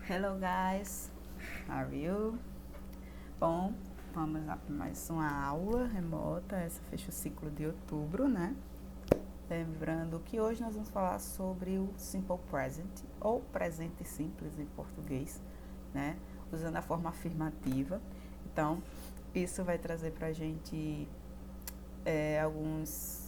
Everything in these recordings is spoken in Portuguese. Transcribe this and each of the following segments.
Hello guys, how are you? Bom, vamos lá para mais uma aula remota, essa fecha o ciclo de outubro, né? Lembrando que hoje nós vamos falar sobre o Simple Present, ou presente simples em português, né? Usando a forma afirmativa. Então, isso vai trazer para a gente alguns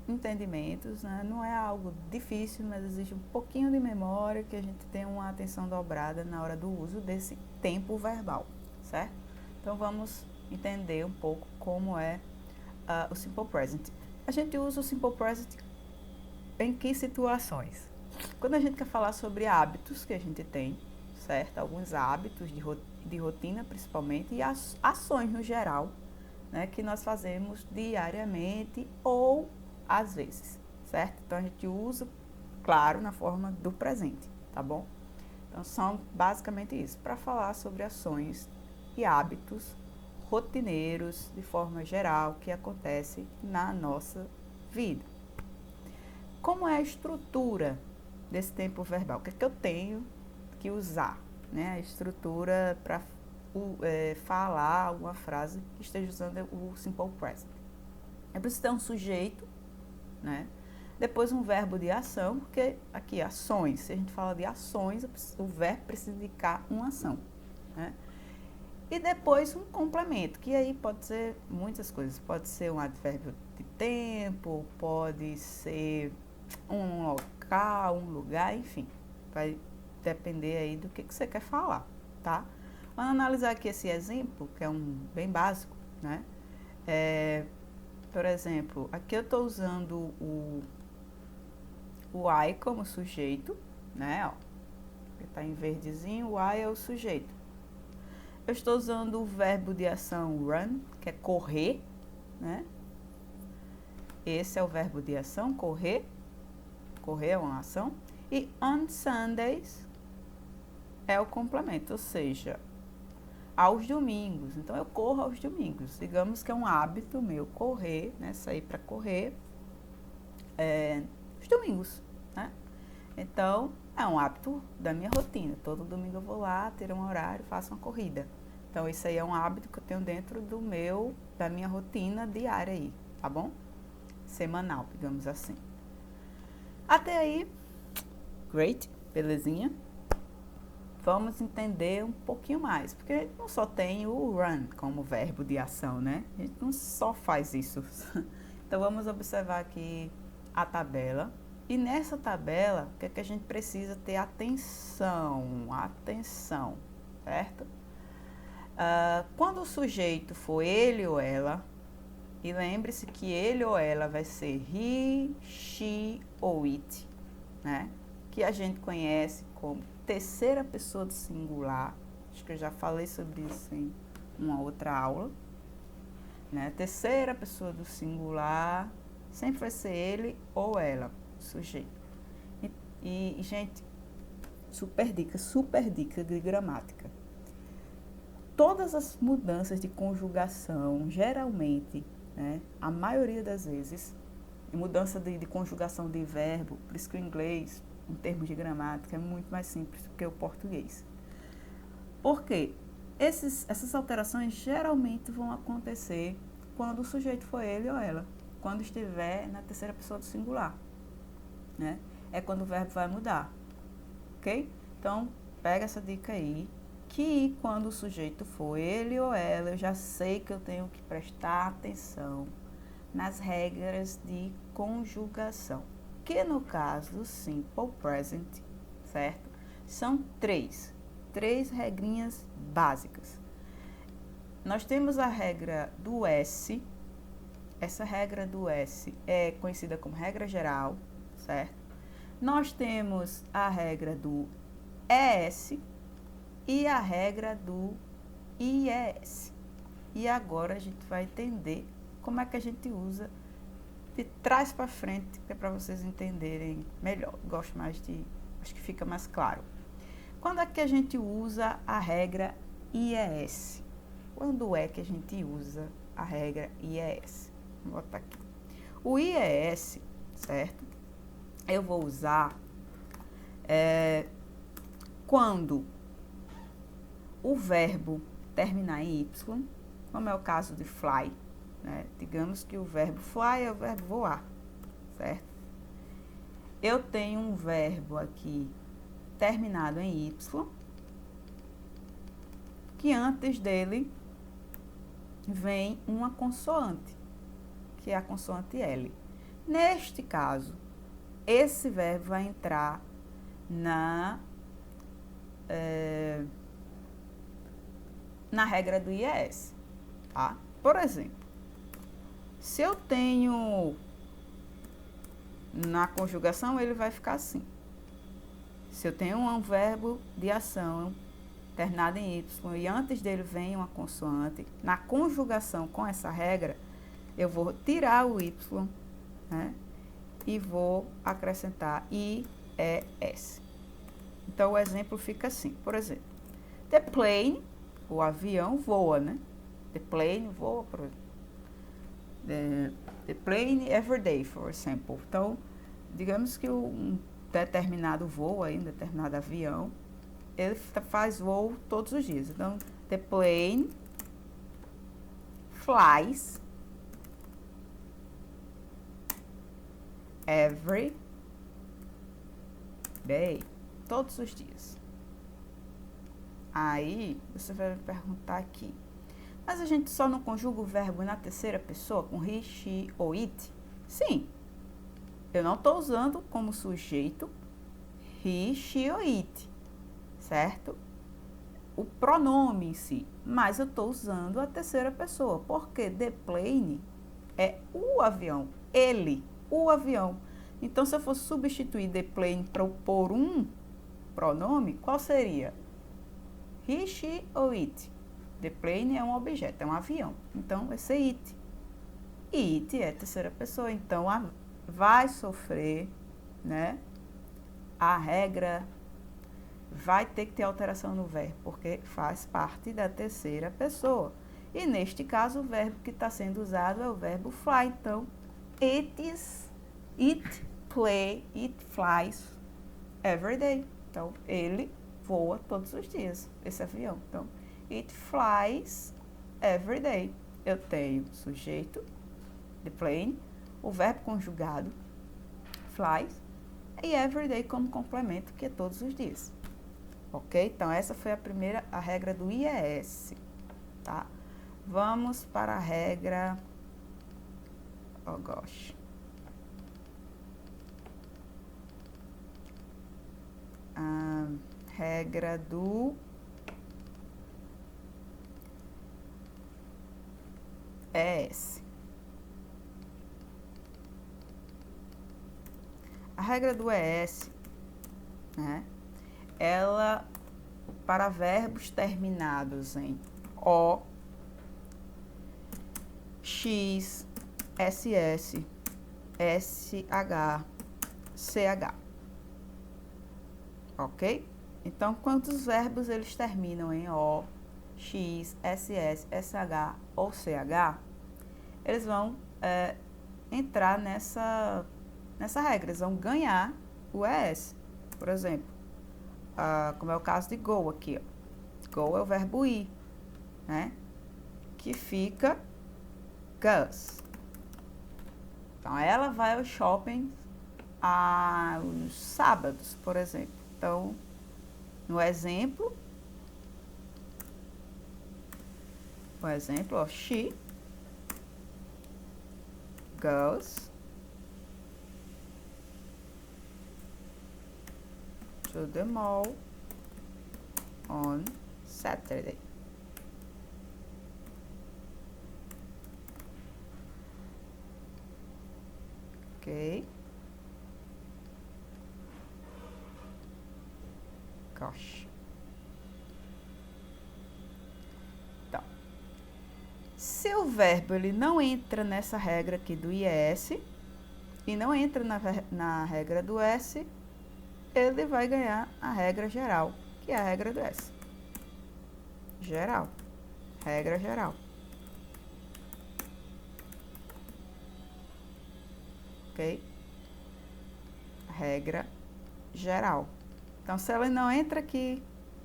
entendimentos, né? Não é algo difícil, mas exige um pouquinho de memória, que a gente tenha uma atenção dobrada na hora do uso desse tempo verbal, certo? Então vamos entender um pouco como é o Simple Present. A gente usa o Simple Present em que situações? Quando a gente quer falar sobre hábitos que a gente tem, certo? Alguns hábitos de rotina principalmente e ações no geral, né, que nós fazemos diariamente ou às vezes, certo? Então a gente usa, claro, na forma do presente, tá bom? Então são basicamente isso, para falar sobre ações e hábitos rotineiros de forma geral que acontece na nossa vida. Como é a estrutura desse tempo verbal? O que é que eu tenho que usar, né? A estrutura para falar alguma frase que esteja usando o Simple Present. Eu preciso ter um sujeito, né? Depois um verbo de ação, porque aqui ações, se a gente fala de ações, o verbo precisa indicar uma ação, né? E depois um complemento, que aí pode ser muitas coisas, pode ser um advérbio de tempo, pode ser um local, um lugar, enfim, vai depender aí do que você quer falar, tá? Vamos analisar aqui esse exemplo, que é um bem básico, né? Por exemplo, aqui eu estou usando o I como sujeito, né? Ó, está em verdezinho, o I é o sujeito. Eu estou usando o verbo de ação run, que é correr, né? Esse é o verbo de ação, correr. Correr é uma ação. E on Sundays é o complemento, ou seja, aos domingos. Então, eu corro aos domingos. Digamos que é um hábito meu correr, né? Sair para correr os domingos, né? Então, é um hábito da minha rotina. Todo domingo eu vou lá, ter um horário, faço uma corrida. Então, isso aí é um hábito que eu tenho dentro da minha rotina diária aí, tá bom? Semanal, digamos assim. Até aí, great, belezinha? Vamos entender um pouquinho mais, porque a gente não só tem o run como verbo de ação, né? A gente não só faz isso. Então, vamos observar aqui a tabela. E nessa tabela, o que é que a gente precisa ter atenção? Atenção, certo? Quando o sujeito for ele ou ela, e lembre-se que ele ou ela vai ser he, she ou it, né? Que a gente conhece como terceira pessoa do singular. Acho que eu já falei sobre isso em uma outra aula, né? Terceira pessoa do singular sempre vai ser ele ou ela, sujeito. E gente, super dica de gramática. Todas as mudanças de conjugação, geralmente, né, a maioria das vezes, mudança de conjugação de verbo, por isso que o inglês, em termos de gramática, é muito mais simples do que o português. Por quê? Essas alterações geralmente vão acontecer quando o sujeito for ele ou ela, quando estiver na terceira pessoa do singular, né? É quando o verbo vai mudar, ok? Então, pega essa dica aí, que quando o sujeito for ele ou ela, eu já sei que eu tenho que prestar atenção nas regras de conjugação, que no caso do Simple Present, certo? São três regrinhas básicas. Nós temos a regra do S, essa regra do S é conhecida como regra geral, certo? Nós temos a regra do ES e a regra do IES. E agora a gente vai entender como é que a gente usa de trás para frente, que é para vocês entenderem melhor. Gosto mais acho que fica mais claro. Quando é que a gente usa a regra IES? Quando é que a gente usa a regra IES? Vou botar aqui. O IES, certo? Eu vou usar quando o verbo terminar em Y, como é o caso de fly, né? Digamos que o verbo fly é o verbo voar, certo? Eu tenho um verbo aqui terminado em Y, que antes dele vem uma consoante, que é a consoante L. Neste caso, esse verbo vai entrar na regra do IES, tá? Por exemplo, se eu tenho na conjugação, ele vai ficar assim. Se eu tenho um verbo de ação terminado em Y e antes dele vem uma consoante, na conjugação com essa regra, eu vou tirar o Y, né? E vou acrescentar IES. Então, o exemplo fica assim, por exemplo, the plane, o avião voa, né? The plane voa, por exemplo. The plane every day, for example. Então, digamos que um determinado voo aí, um determinado avião, ele faz voo todos os dias. Então, the plane flies every day. Todos os dias. Aí, você vai me perguntar aqui. Mas a gente só não conjuga o verbo na terceira pessoa com he, she ou it? Sim. Eu não estou usando como sujeito he, she ou it, certo? O pronome em si. Mas eu estou usando a terceira pessoa, porque the plane é o avião, ele, o avião. Então, se eu fosse substituir the plane por um pronome, qual seria? He, she ou it? The plane é um objeto, é um avião. Então, vai ser it. E it é terceira pessoa. Então, vai sofrer, né? A regra vai ter que ter alteração no verbo, porque faz parte da terceira pessoa. E, neste caso, o verbo que está sendo usado é o verbo fly. Então, it flies every day. Então, ele voa todos os dias, esse avião. Então, it flies every day. Eu tenho sujeito, the plane, o verbo conjugado, flies, e every day como complemento, que é todos os dias. Ok? Então, essa foi a regra do IES, tá? Vamos para a regra... Oh, gosh. A regra do ES. A regra do ES, né? Ela, para verbos terminados em O, X, SS, SH, CH. Ok? Então, quantos verbos eles terminam em O, X, SS, SH ou CH, eles vão entrar nessa regra, eles vão ganhar o ES. Por exemplo, como é o caso de go aqui, ó. Go é o verbo ir, né? Que fica goes. Então, ela vai ao shopping aos sábados, por exemplo. Então, no exemplo, ó, she goes to the mall on Saturday. Ok. Gosh. Então, se o verbo ele não entra nessa regra aqui do IES e não entra na regra do S, ele vai ganhar a regra geral, que é a regra do S. Geral. Regra geral. Ok? Regra geral. Então, se ela não entra aqui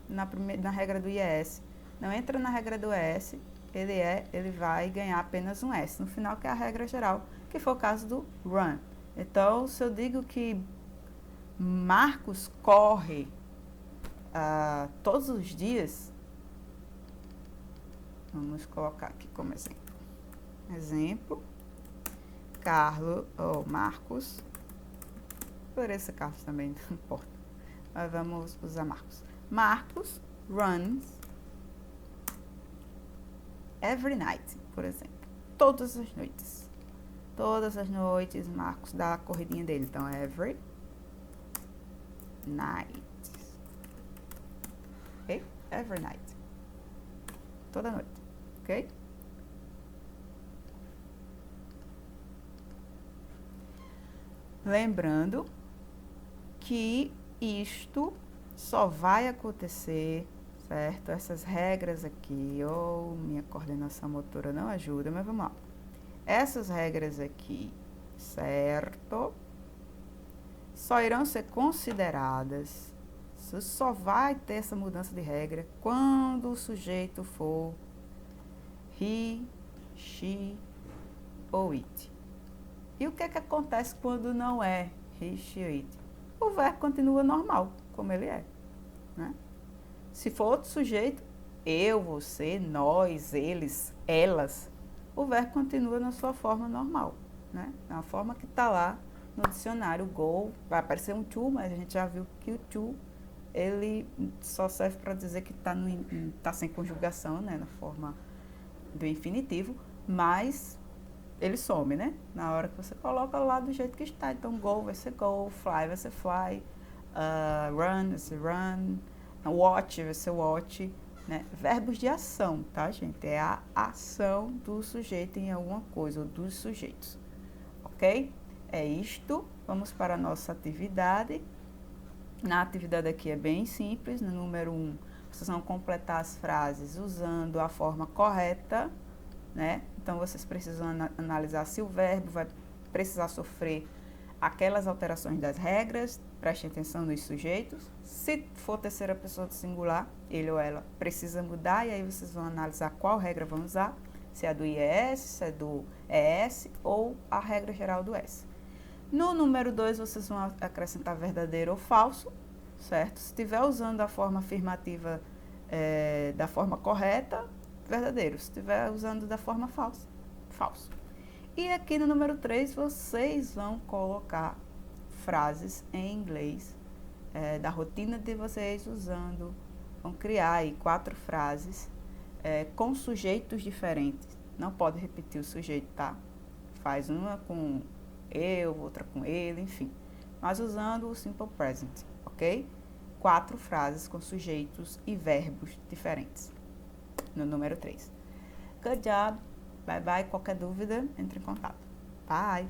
na regra do IES, não entra na regra do ES, ele vai ganhar apenas um S no final, que é a regra geral, que foi o caso do run. Então, se eu digo que Marcos corre todos os dias, vamos colocar aqui como exemplo. Marcos, poderia ser Carlos também, não importa, mas vamos usar Marcos. Marcos runs every night, por exemplo, todas as noites. Todas as noites, Marcos dá a corridinha dele, então every night, ok? Every night, toda noite, ok? Lembrando que isto só vai acontecer, certo? Essas regras aqui, minha coordenação motora não ajuda, mas vamos lá. Essas regras aqui, certo? Só irão ser consideradas, você só vai ter essa mudança de regra quando o sujeito for he, she ou it. E o que é que acontece quando não é he, she, it? O verbo continua normal, como ele é, né? Se for outro sujeito, eu, você, nós, eles, elas, o verbo continua na sua forma normal, né? Na forma que está lá no dicionário. Go, vai aparecer um to, mas a gente já viu que o to, ele só serve para dizer que tá sem conjugação, né? Na forma do infinitivo, mas ele some, né? Na hora que você coloca lá do jeito que está. Então, go vai ser go, fly vai ser fly, run vai ser run, watch vai ser watch, né? Verbos de ação, tá, gente? É a ação do sujeito em alguma coisa, ou dos sujeitos, ok? É isto. Vamos para a nossa atividade. Na atividade aqui é bem simples. No número 1, vocês vão completar as frases usando a forma correta, né? Então, vocês precisam analisar se o verbo vai precisar sofrer aquelas alterações das regras. Preste atenção nos sujeitos. Se for terceira pessoa do singular, ele ou ela precisa mudar, e aí vocês vão analisar qual regra vão usar, se é do IES, se é do ES ou a regra geral do S. No número 2, vocês vão acrescentar verdadeiro ou falso, certo? Se estiver usando a forma afirmativa da forma correta, verdadeiro. Se estiver usando da forma falsa, falso. E aqui no número 3, vocês vão colocar frases em inglês da rotina de vocês usando. Vão criar aí 4 frases com sujeitos diferentes. Não pode repetir o sujeito, tá? Faz uma com eu, outra com ele, enfim. Mas usando o simple present, ok? 4 frases com sujeitos e verbos diferentes. No número 3. Good job. Bye bye. Qualquer dúvida, entre em contato. Bye.